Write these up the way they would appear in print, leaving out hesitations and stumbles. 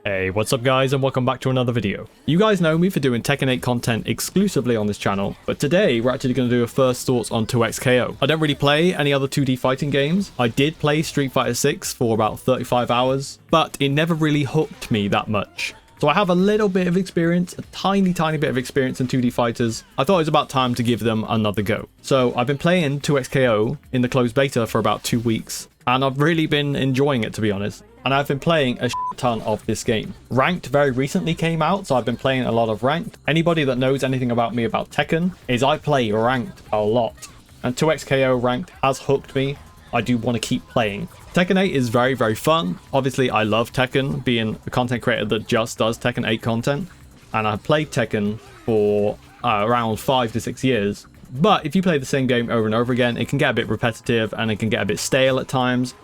Hey, what's up guys, and welcome back to another video. You guys know me for doing Tekken 8 content exclusively on this channel, but today we're actually going to do a first thoughts on 2XKO. I don't really play any other 2D fighting games. I did play Street Fighter 6 for about 35 hours, but it never really hooked me that much. So I have a little bit of experience, a tiny bit of experience in 2D fighters. I thought it was about time to give them another go. So I've been playing 2XKO in the closed beta for about 2 weeks, and I've really been enjoying it, to be honest. And I've been playing a ton of this game. Ranked very recently came out, so I've been playing a lot of Ranked. Anybody that knows anything about me about Tekken is I play Ranked a lot. And 2XKO Ranked has hooked me. I do want to keep playing. Tekken 8 is very fun. Obviously, I love Tekken, being a content creator that just does Tekken 8 content. And I've played Tekken for around 5 to 6 years. But if you play the same game over and over again, it can get a bit repetitive and it can get a bit stale at times.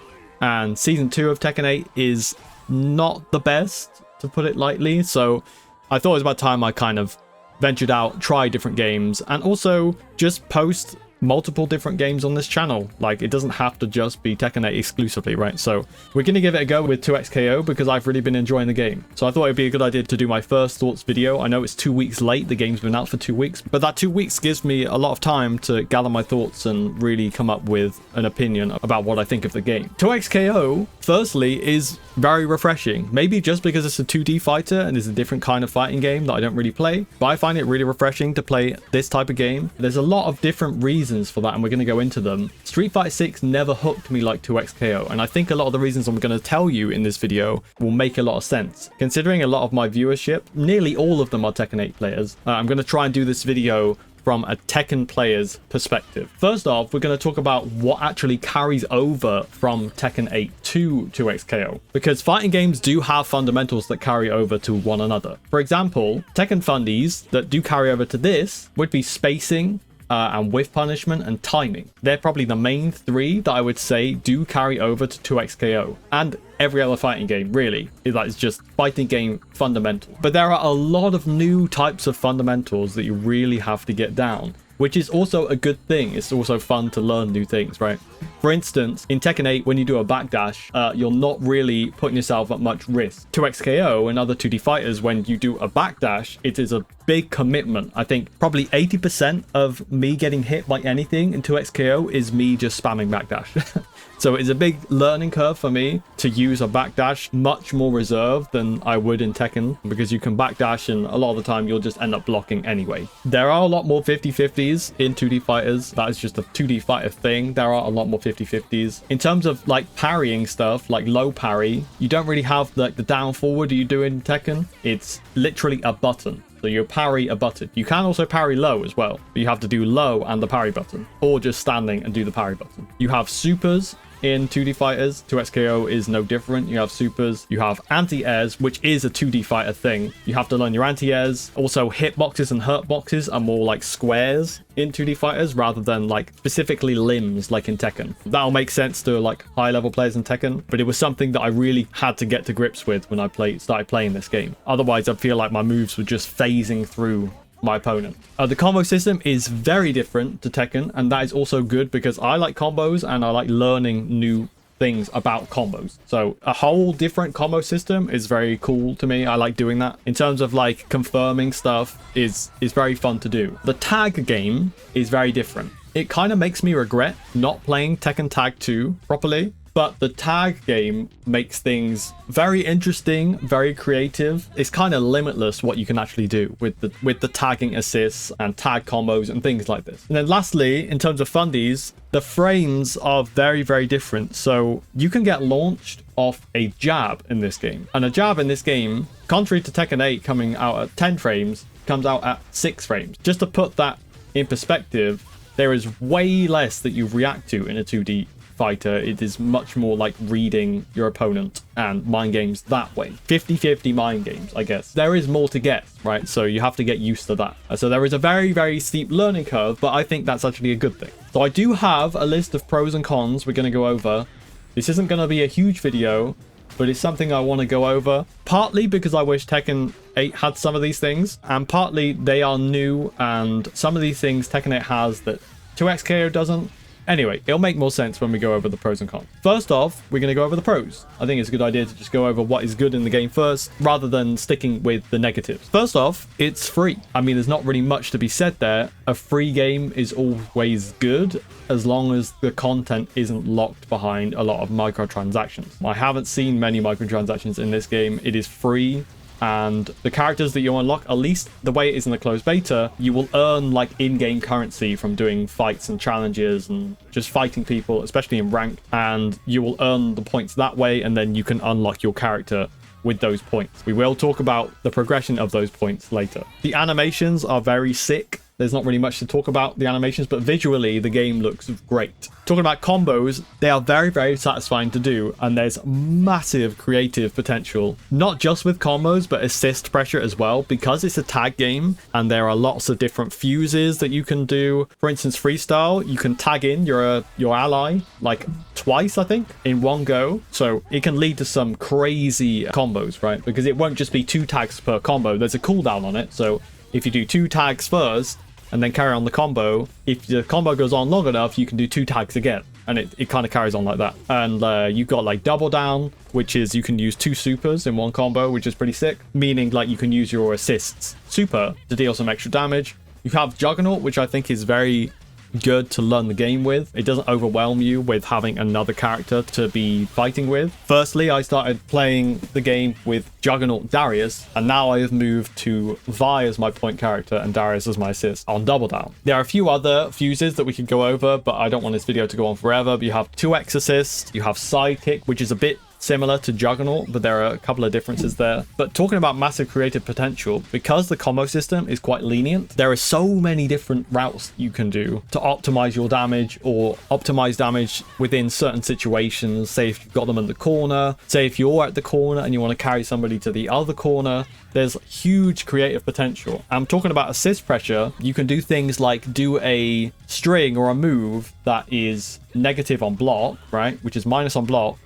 And Season 2 of Tekken 8 is not the best, to put it lightly. So I thought it was about time I kind of ventured out, try different games, and also just post multiple different games on this channel. Like, it doesn't have to just be Tekken 8 exclusively, right? So we're going to give it a go with 2XKO because I've really been enjoying the game. So I thought it'd be a good idea to do my first thoughts video. I know it's 2 weeks late. The game's been out for 2 weeks, but that 2 weeks gives me a lot of time to gather my thoughts and really come up with an opinion about what I think of the game. 2XKO, firstly, is very refreshing. Maybe just because it's a 2D fighter and it's a different kind of fighting game that I don't really play, but I find it really refreshing to play this type of game. There's a lot of different reasons for that, and we're going to go into them. Street Fighter 6 never hooked me like 2XKO, and I think a lot of the reasons I'm going to tell you in this video will make a lot of sense. Considering a lot of my viewership, nearly all of them are Tekken 8 players, I'm going to try and do this video from a Tekken player's perspective. First off, we're going to talk about what actually carries over from Tekken 8 to 2XKO, because fighting games do have fundamentals that carry over to one another. For example, Tekken fundies that do carry over to this would be spacing, and whiff punishment and timing. They're probably the main three that I would say do carry over to 2XKO. And every other fighting game, really. That is just fighting game fundamental. But there are a lot of new types of fundamentals that you really have to get down, which is also a good thing. It's also fun to learn new things, right? For instance, in Tekken 8, when you do a backdash, you're not really putting yourself at much risk. 2XKO and other 2D fighters, when you do a backdash, it is a big commitment. I think probably 80% of me getting hit by anything in 2XKO is me just spamming backdash. So it's a big learning curve for me to use a backdash much more reserved than I would in Tekken, because you can backdash and a lot of the time you'll just end up blocking anyway. There are a lot more 50-50s in 2D fighters. That is just a 2D fighter thing. There are a lot more 50-50s. In terms of like parrying stuff, like low parry, you don't really have like the down forward you do in Tekken. It's literally a button. So you parry a button. You can also parry low as well, but you have to do low and the parry button, or just standing and do the parry button. You have supers in 2D fighters. 2XKO is no different. You have supers, you have anti-airs, which is a 2D fighter thing. You have to learn your anti-airs. Also, hitboxes and hurtboxes are more like squares in 2D fighters rather than like specifically limbs like in Tekken. That'll make sense to like high level players in Tekken, but it was something that I really had to get to grips with when I started playing this game. Otherwise, I feel like my moves were just phasing through my opponent. The combo system is very different to Tekken, and that is also good because I like combos and I like learning new things about combos. So a whole different combo system is very cool to me. I like doing that. In terms of like confirming stuff is very fun to do. The tag game is very different. It kind of makes me regret not playing Tekken Tag 2 properly. But the tag game makes things very interesting, very creative. It's kind of limitless what you can actually do with the tagging assists and tag combos and things like this. And then lastly, in terms of fundies, the frames are very different. So you can get launched off a jab in this game. And a jab in this game, contrary to Tekken 8 coming out at 10 frames, comes out at 6 frames. Just to put that in perspective, there is way less that you react to in a 2D fighter. It is much more like reading your opponent and mind games that way. 50-50 mind games, I guess. There is more to get, right? So you have to get used to that. So there is a very steep learning curve, but I think that's actually a good thing. So I do have a list of pros and cons we're going to go over. This isn't going to be a huge video, but it's something I want to go over. Partly because I wish Tekken 8 had some of these things, and partly they are new, and some of these things Tekken 8 has that 2XKO doesn't. Anyway, it'll make more sense when we go over the pros and cons. First off, we're going to go over the pros. I think it's a good idea to just go over what is good in the game first, rather than sticking with the negatives. First off, it's free. I mean, there's not really much to be said there. A free game is always good, as long as the content isn't locked behind a lot of microtransactions. I haven't seen many microtransactions in this game. It is free. And the characters that you unlock, at least the way it is in the closed beta, you will earn like in-game currency from doing fights and challenges and just fighting people, especially in ranked. And you will earn the points that way, and then you can unlock your character with those points. We will talk about the progression of those points later. The animations are very sick. There's not really much to talk about the animations, but visually the game looks great. Talking about combos, they are very, very satisfying to do, and there's massive creative potential, not just with combos, but assist pressure as well, because it's a tag game and there are lots of different fuses that you can do. For instance, freestyle, you can tag in your ally like twice, I think, in one go. So it can lead to some crazy combos, right? Because it won't just be 2 tags per combo. There's a cooldown on it. So if you do 2 tags first, and then carry on the combo, if the combo goes on long enough, you can do 2 tags again, and it kind of carries on like that. And you've got like double down, which is you can use 2 supers in one combo, which is pretty sick, meaning like you can use your assists super to deal some extra damage. You have Juggernaut, which I think is very good to learn the game with. It doesn't overwhelm you with having another character to be fighting with. Firstly, I started playing the game with Juggernaut Darius, and now I have moved to Vi as my point character and Darius as my assist on Double Down. There are a few other fuses that we could go over, but I don't want this video to go on forever. But you have 2x assist, you have sidekick, which is a bit similar to Juggernaut, but there are a couple of differences there. But talking about massive creative potential, because the combo system is quite lenient, there are so many different routes you can do to optimize your damage or optimize damage within certain situations. Say if you've got them in the corner, say if you're at the corner and you want to carry somebody to the other corner, there's huge creative potential. I'm talking about assist pressure. You can do things like do a string or a move that is negative on block, right? Which is minus on block,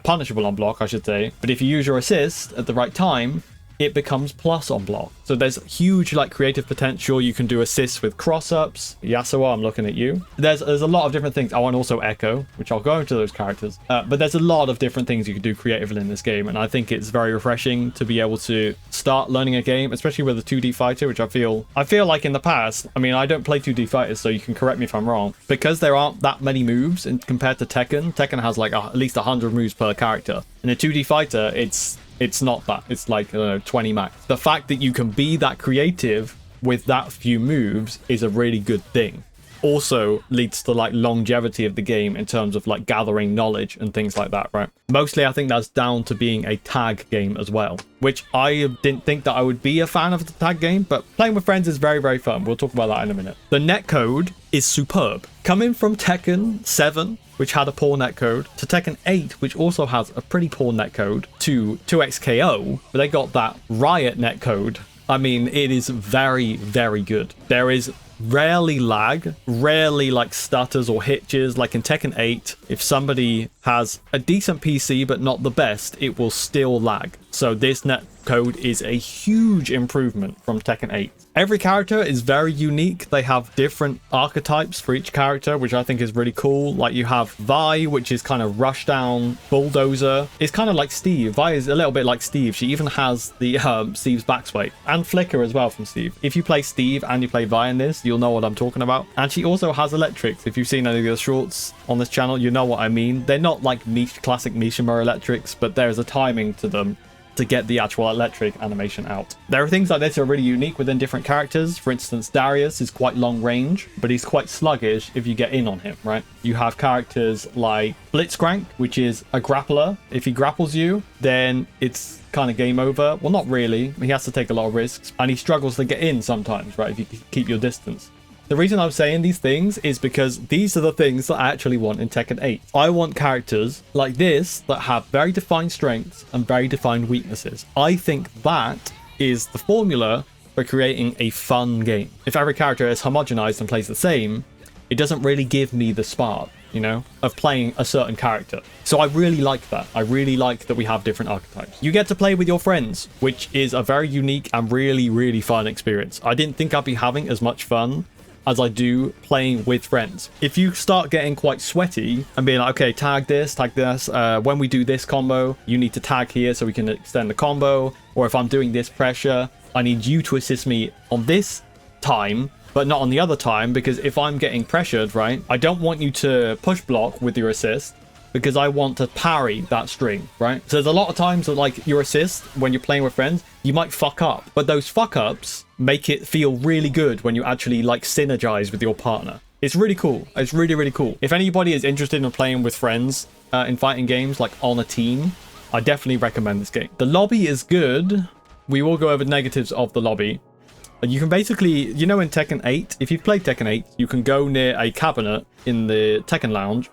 punishable on block, I should say. But if you use your assist at the right time, it becomes plus on block. So there's huge like creative potential. You can do assists with cross-ups. Yasuo, I'm looking at you. There's a lot of different things. I want also Echo, which I'll go into those characters. But there's a lot of different things you can do creatively in this game. And I think it's very refreshing to be able to start learning a game, especially with a 2D fighter, which I feel like in the past, I mean, I don't play 2D fighters, so you can correct me if I'm wrong. Because there aren't that many moves compared to Tekken. Tekken has like at least 100 moves per character. In a 2D fighter, it's not that. It's like 20 max. The fact that you can be that creative with that few moves is a really good thing. Also leads to like longevity of the game in terms of like gathering knowledge and things like that, right? Mostly I think that's down to being a tag game as well, which I didn't think that I would be a fan of the tag game, but playing with friends is very, very fun. We'll talk about that in a minute. The netcode is superb. Coming from Tekken 7, which had a poor netcode, to Tekken 8, which also has a pretty poor netcode, to 2xKO, but they got that Riot netcode. I mean, it is very, very good. There is rarely lag, rarely like stutters or hitches. Like in Tekken 8, if somebody has a decent PC but not the best, it will still lag. So this netcode is a huge improvement from Tekken 8. Every character is very unique. They have different archetypes for each character, which I think is really cool. Like you have Vi, which is kind of rushdown bulldozer. It's kind of like Steve. Vi is a little bit like Steve. She even has the Steve's backsway and flicker as well from Steve. If you play Steve and you play Vi in this, you'll know what I'm talking about. And she also has electrics. If you've seen any of the shorts on this channel, you know what I mean. They're not like classic Mishima electrics, but there's a timing to them to get the actual electric animation out. There are things like this that are really unique within different characters. For instance, Darius is quite long range, but he's quite sluggish if you get in on him, right? You have characters like Blitzcrank, which is a grappler. If he grapples you, then it's kind of game over. Well, not really. He has to take a lot of risks, and he struggles to get in sometimes, right? If you keep your distance. The reason I'm saying these things is because these are the things that I actually want in Tekken 8. I want characters like this that have very defined strengths and very defined weaknesses. I think that is the formula for creating a fun game. If every character is homogenized and plays the same, it doesn't really give me the spark, you know, of playing a certain character. So I really like that. I really like that we have different archetypes. You get to play with your friends, which is a very unique and really, really fun experience. I didn't think I'd be having as much fun as I do playing with friends. If you start getting quite sweaty and being like, okay, tag this, when we do this combo, you need to tag here so we can extend the combo. Or if I'm doing this pressure, I need you to assist me on this time, but not on the other time, because if I'm getting pressured, right, I don't want you to push block with your assist, because I want to parry that string, right? So there's a lot of times that, like, your assist, when you're playing with friends, you might fuck up, but those fuck ups make it feel really good when you actually, like, synergize with your partner. It's really cool. It's really, really cool. If anybody is interested in playing with friends in fighting games, like on a team, I definitely recommend this game. The lobby is good. We will go over negatives of the lobby. You can basically, you know, in Tekken 8, if you've played Tekken 8, you can go near a cabinet in the Tekken lounge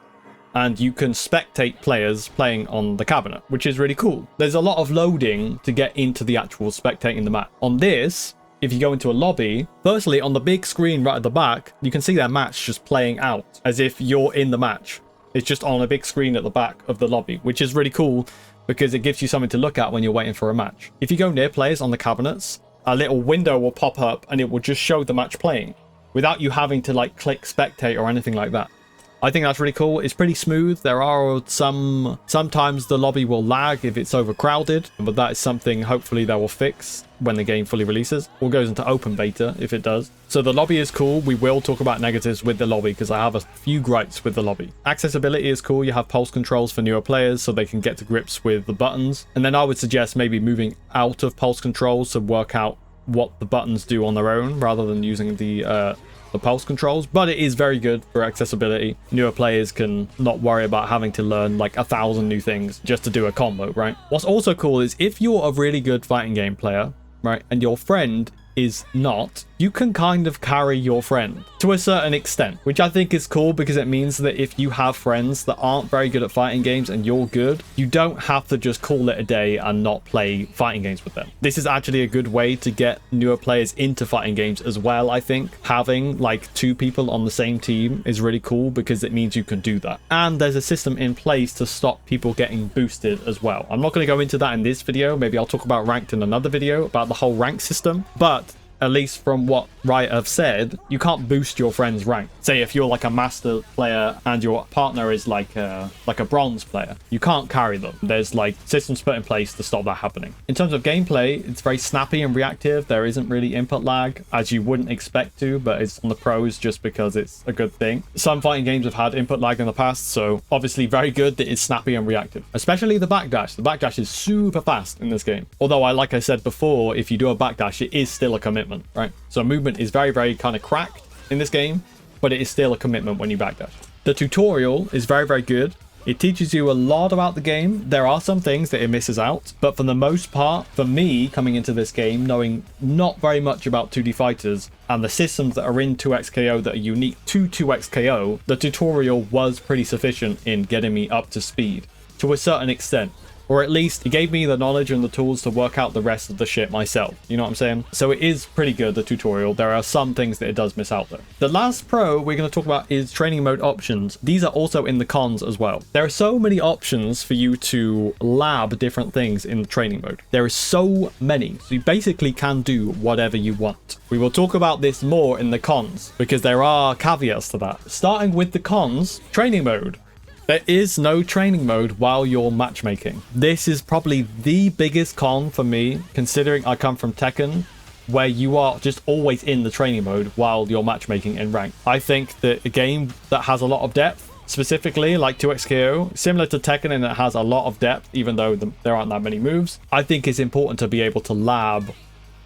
and you can spectate players playing on the cabinet, which is really cool. There's a lot of loading to get into the actual spectating the match. On this, if you go into a lobby, firstly, on the big screen right at the back, you can see their match just playing out as if you're in the match. It's just on a big screen at the back of the lobby, which is really cool because it gives you something to look at when you're waiting for a match. If you go near players on the cabinets, a little window will pop up and it will just show the match playing without you having to, like, click spectate or anything like that. I think that's really cool. It's pretty smooth. There are sometimes the lobby will lag if it's overcrowded, but that is something hopefully they will fix when the game fully releases or goes into open beta if it does. So the lobby is cool. We will talk about negatives with the lobby because I have a few gripes with the lobby. Accessibility is cool. You have pulse controls for newer players so they can get to grips with the buttons. And then I would suggest maybe moving out of pulse controls to work out what the buttons do on their own rather than using the pulse controls, but it is very good for accessibility. Newer players can not worry about having to learn like 1,000 new things just to do a combo, right? What's also cool is if you're a really good fighting game player, right, and your friend is not, you can kind of carry your friend to a certain extent, which I think is cool because it means that if you have friends that aren't very good at fighting games and you're good, you don't have to just call it a day and not play fighting games with them. This is actually a good way to get newer players into fighting games as well. I think having like 2 people on the same team is really cool because it means you can do that. And there's a system in place to stop people getting boosted as well. I'm not going to go into that in this video. Maybe I'll talk about ranked in another video about the whole rank system, but at least from what Riot have said, you can't boost your friend's rank. Say if you're like a master player and your partner is like a bronze player, you can't carry them. There's like systems put in place to stop that happening. In terms of gameplay, it's very snappy and reactive. There isn't really input lag as you wouldn't expect to, but it's on the pros just because it's a good thing. Some fighting games have had input lag in the past, so obviously very good that it's snappy and reactive. Especially the backdash. The backdash is super fast in this game. Although like I said before, if you do a backdash, it is still a commitment. Right, so movement is very, very kind of cracked in this game, but it is still a commitment when you backdash. The tutorial is very, very good. It teaches you a lot about the game. There are some things that it misses out, but for the most part, for me coming into this game, knowing not very much about 2D fighters and the systems that are in 2xKO that are unique to 2xKO, the tutorial was pretty sufficient in getting me up to speed to a certain extent. Or at least it gave me the knowledge and the tools to work out the rest of the shit myself. You know what I'm saying? So it is pretty good, the tutorial. There are some things that it does miss out though. The last pro we're going to talk about is training mode options. These are also in the cons as well. There are so many options for you to lab different things in the training mode. There are so many. So you basically can do whatever you want. We will talk about this more in the cons because there are caveats to that. Starting with the cons, training mode. There is no training mode while you're matchmaking. This is probably the biggest con for me, considering I come from Tekken, where you are just always in the training mode while you're matchmaking in rank. I think that a game that has a lot of depth, specifically like 2xKO, similar to Tekken, and it has a lot of depth, even though there aren't that many moves, I think it's important to be able to lab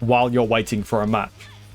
while you're waiting for a match.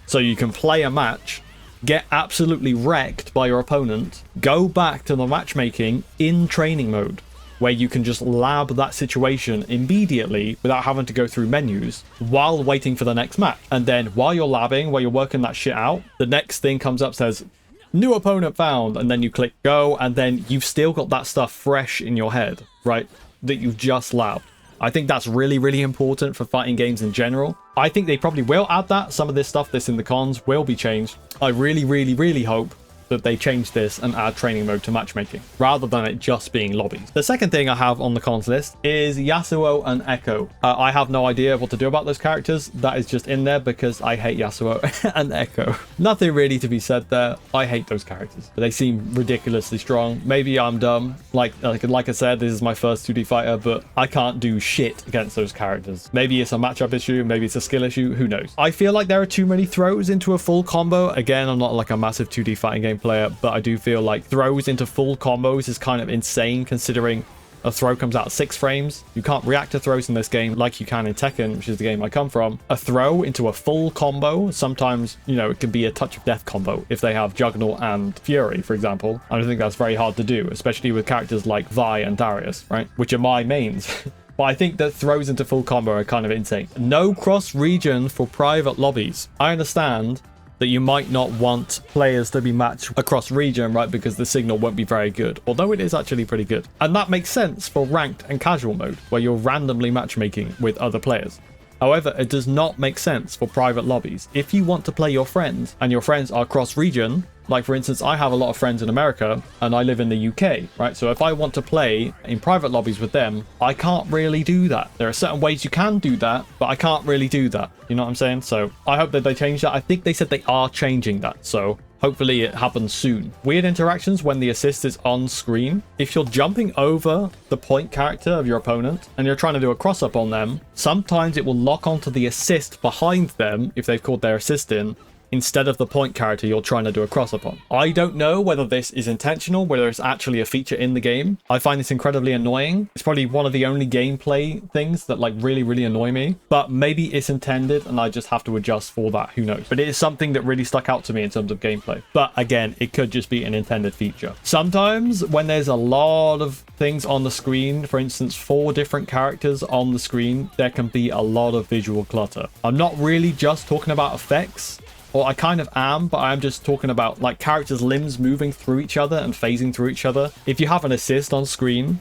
So you can play a match, get absolutely wrecked by your opponent, go back to the matchmaking in training mode, where you can just lab that situation immediately without having to go through menus while waiting for the next match. And then while you're labbing, while you're working that shit out, the next thing comes up, says, new opponent found, and then you click go, and then you've still got that stuff fresh in your head, right, that you've just labbed. I think that's really, really important for fighting games in general. I think they probably will add that. Some of this stuff that's in the cons will be changed. I really, really, really hope that they change this and add training mode to matchmaking, rather than it just being lobbies. The second thing I have on the cons list is Yasuo and Echo. I have no idea what to do about those characters. That is just in there because I hate Yasuo and Echo. Nothing really to be said there. I hate those characters. They seem ridiculously strong. Maybe I'm dumb. Like I said, this is my first 2D fighter, but I can't do shit against those characters. Maybe it's a matchup issue, maybe it's a skill issue, who knows. I feel like there are too many throws into a full combo. Again, I'm not like a massive 2D fighting game player, but I do feel like throws into full combos is kind of insane considering a throw comes out at 6 frames. You can't react to throws in this game like you can in Tekken, which is the game I come from. A throw into a full combo, sometimes, you know, it can be a touch of death combo if they have Juggernaut and Fury, for example. I don't think that's very hard to do, especially with characters like Vi and Darius, right? Which are my mains. But I think that throws into full combo are kind of insane. No cross-region for private lobbies. I understand that you might not want players to be matched across region, right? Because the signal won't be very good, although it is actually pretty good. And that makes sense for ranked and casual mode, where you're randomly matchmaking with other players. However, it does not make sense for private lobbies. If you want to play your friends and your friends are cross-region, like for instance, I have a lot of friends in America and I live in the UK, right? So if I want to play in private lobbies with them, I can't really do that. There are certain ways you can do that, but I can't really do that. You know what I'm saying? So I hope that they change that. I think they said they are changing that. So hopefully it happens soon. Weird interactions when the assist is on screen. If you're jumping over the point character of your opponent and you're trying to do a cross up on them, sometimes it will lock onto the assist behind them if they've called their assist in, instead of the point character you're trying to do a cross up on. I don't know whether this is intentional, whether it's actually a feature in the game. I find this incredibly annoying. It's probably one of the only gameplay things that like really annoy me, but maybe it's intended and I just have to adjust for that. Who knows? But it is something that really stuck out to me in terms of gameplay. But again, it could just be an intended feature. Sometimes when there's a lot of things on the screen, for instance, 4 different characters on the screen, there can be a lot of visual clutter. I'm not really just talking about effects. Well, I kind of am, but I'm just talking about like characters' limbs moving through each other and phasing through each other. If you have an assist on screen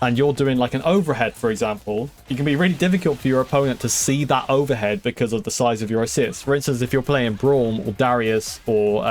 and you're doing like an overhead, for example, it can be really difficult for your opponent to see that overhead because of the size of your assist. For instance, if you're playing Braum or Darius or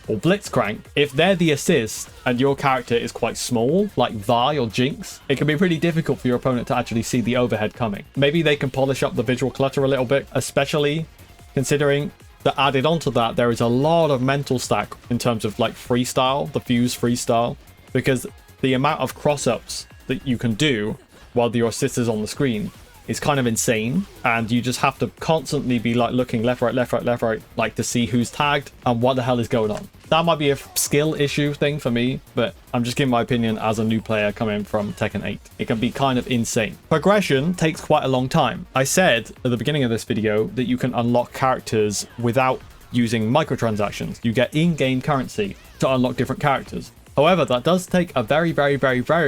Blitzcrank, if they're the assist and your character is quite small, like Vi or Jinx, it can be pretty difficult for your opponent to actually see the overhead coming. Maybe they can polish up the visual clutter a little bit, especially considering that added onto that, there is a lot of mental stack in terms of like freestyle, the fuse freestyle, because the amount of cross-ups that you can do while your assist is on the screen is kind of insane, and you just have to constantly be like looking left, right, left, right, left, right, like to see who's tagged and what the hell is going on. That might be a skill issue thing for me, but I'm just giving my opinion as a new player coming from Tekken 8. It can be kind of insane. Progression takes quite a long time. I said at the beginning of this video that you can unlock characters without using microtransactions. You get in-game currency to unlock different characters. However, that does take a very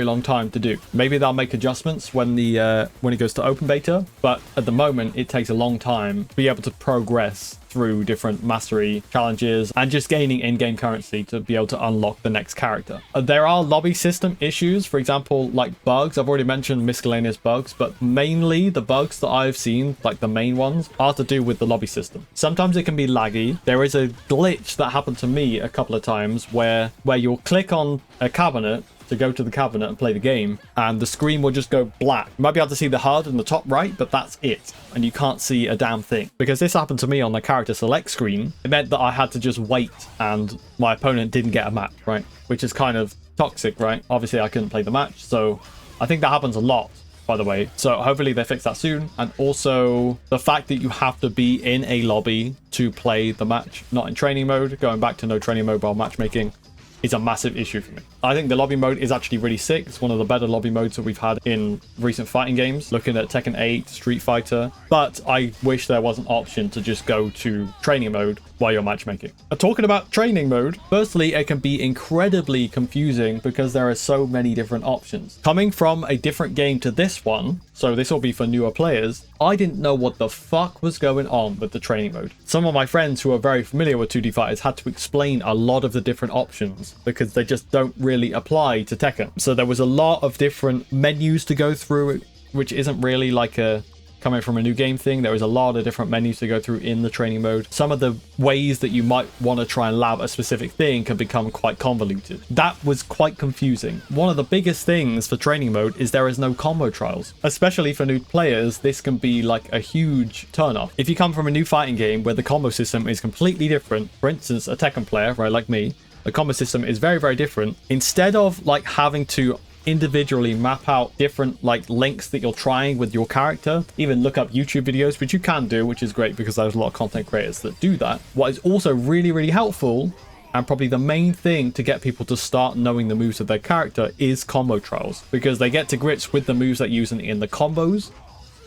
long time to do. Maybe they'll make adjustments when it goes to open beta, but at the moment it takes a long time to be able to progress through different mastery challenges and just gaining in-game currency to be able to unlock the next character. There are lobby system issues, for example, like bugs. I've already mentioned miscellaneous bugs, but mainly the bugs that I've seen, like the main ones, are to do with the lobby system. Sometimes it can be laggy. There is a glitch that happened to me a couple of times where you'll click on a cabinet to go to the cabinet and play the game, and the screen will just go black. You might be able to see the HUD in the top right, but that's it, and you can't see a damn thing. Because this happened to me on the character select screen, it meant that I had to just wait and my opponent didn't get a match, right? Which is kind of toxic, right? Obviously I couldn't play the match, so I think that happens a lot, by the way. So hopefully they fix that soon. And also the fact that you have to be in a lobby to play the match, not in training mode, going back to no training mode while matchmaking, is a massive issue for me. I think the lobby mode is actually really sick. It's one of the better lobby modes that we've had in recent fighting games, looking at Tekken 8, Street Fighter, but I wish there was an option to just go to training mode while you're matchmaking. Talking about training mode, firstly, it can be incredibly confusing because there are so many different options. Coming from a different game to this one, so this will be for newer players, I didn't know what the fuck was going on with the training mode. Some of my friends who are very familiar with 2D fighters had to explain a lot of the different options because they just don't really apply to Tekken. So there was a lot of different menus to go through, which isn't really like a coming from a new game thing. There is a lot of different menus to go through in the training mode. Some of the ways that you might want to try and lab a specific thing can become quite convoluted. That was quite confusing. One of the biggest things for training mode is there is no combo trials. Especially for new players, this can be like a huge turnoff. If you come from a new fighting game where the combo system is completely different, for instance, a Tekken player, right, like me, the combo system is very, very different. Instead of like having to individually map out different like links that you're trying with your character, even look up YouTube videos, which you can do, which is great because there's a lot of content creators that do that. What is also really, really helpful, and probably the main thing to get people to start knowing the moves of their character, is combo trials, because they get to grips with the moves that you're using in the combos,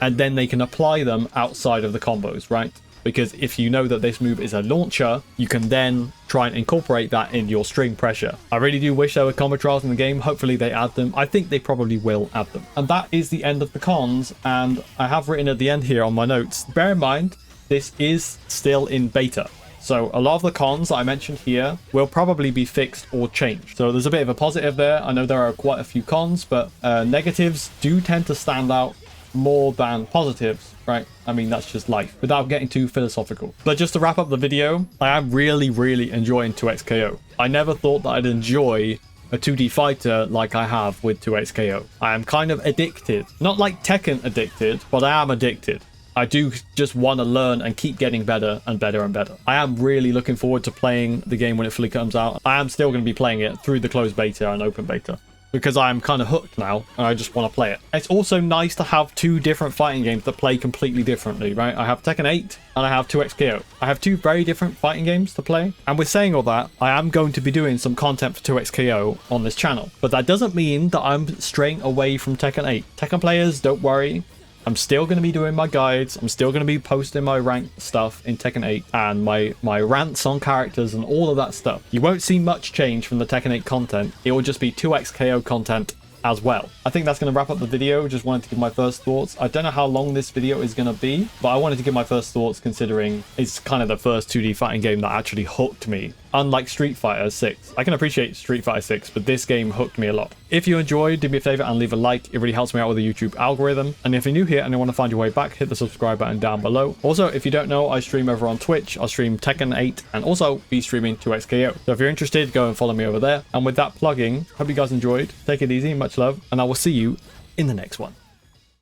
and then they can apply them outside of the combos, right? Because if you know that this move is a launcher, you can then try and incorporate that in your string pressure. I really do wish there were combo trials in the game. Hopefully they add them. I think they probably will add them. And that is the end of the cons. And I have written at the end here on my notes, bear in mind, this is still in beta. So a lot of the cons that I mentioned here will probably be fixed or changed. So there's a bit of a positive there. I know there are quite a few cons, but negatives do tend to stand out more than positives, right? I mean, that's just life, without getting too philosophical. But just to wrap up the video, I am really, really enjoying 2xKO. I never thought that I'd enjoy a 2D fighter like I have with 2xKO. I am kind of addicted. Not like Tekken addicted, but I am addicted. I do just want to learn and keep getting better and better and better. I am really looking forward to playing the game when it fully comes out. I am still going to be playing it through the closed beta and open beta, because I'm kind of hooked now and I just want to play it. It's also nice to have two different fighting games that play completely differently, right? I have Tekken 8 and I have 2xKO. I have two very different fighting games to play. And with saying all that, I am going to be doing some content for 2xKO on this channel. But that doesn't mean that I'm straying away from Tekken 8. Tekken players, don't worry. I'm still going to be doing my guides. I'm still going to be posting my ranked stuff in Tekken 8 and my rants on characters and all of that stuff. You won't see much change from the Tekken 8 content. It will just be 2xKO content as well. I think that's going to wrap up the video. Just wanted to give my first thoughts. I don't know how long this video is going to be, but I wanted to give my first thoughts considering it's kind of the first 2D fighting game that actually hooked me. Unlike Street Fighter 6. I can appreciate Street Fighter 6, but this game hooked me a lot. If you enjoyed, do me a favor and leave a like. It really helps me out with the YouTube algorithm. And if you're new here and you want to find your way back, hit the subscribe button down below. Also, if you don't know, I stream over on Twitch. I'll stream Tekken 8 and also be streaming 2xKO. So if you're interested, go and follow me over there. And with that plugging, hope you guys enjoyed. Take it easy, much love, and I will see you in the next one.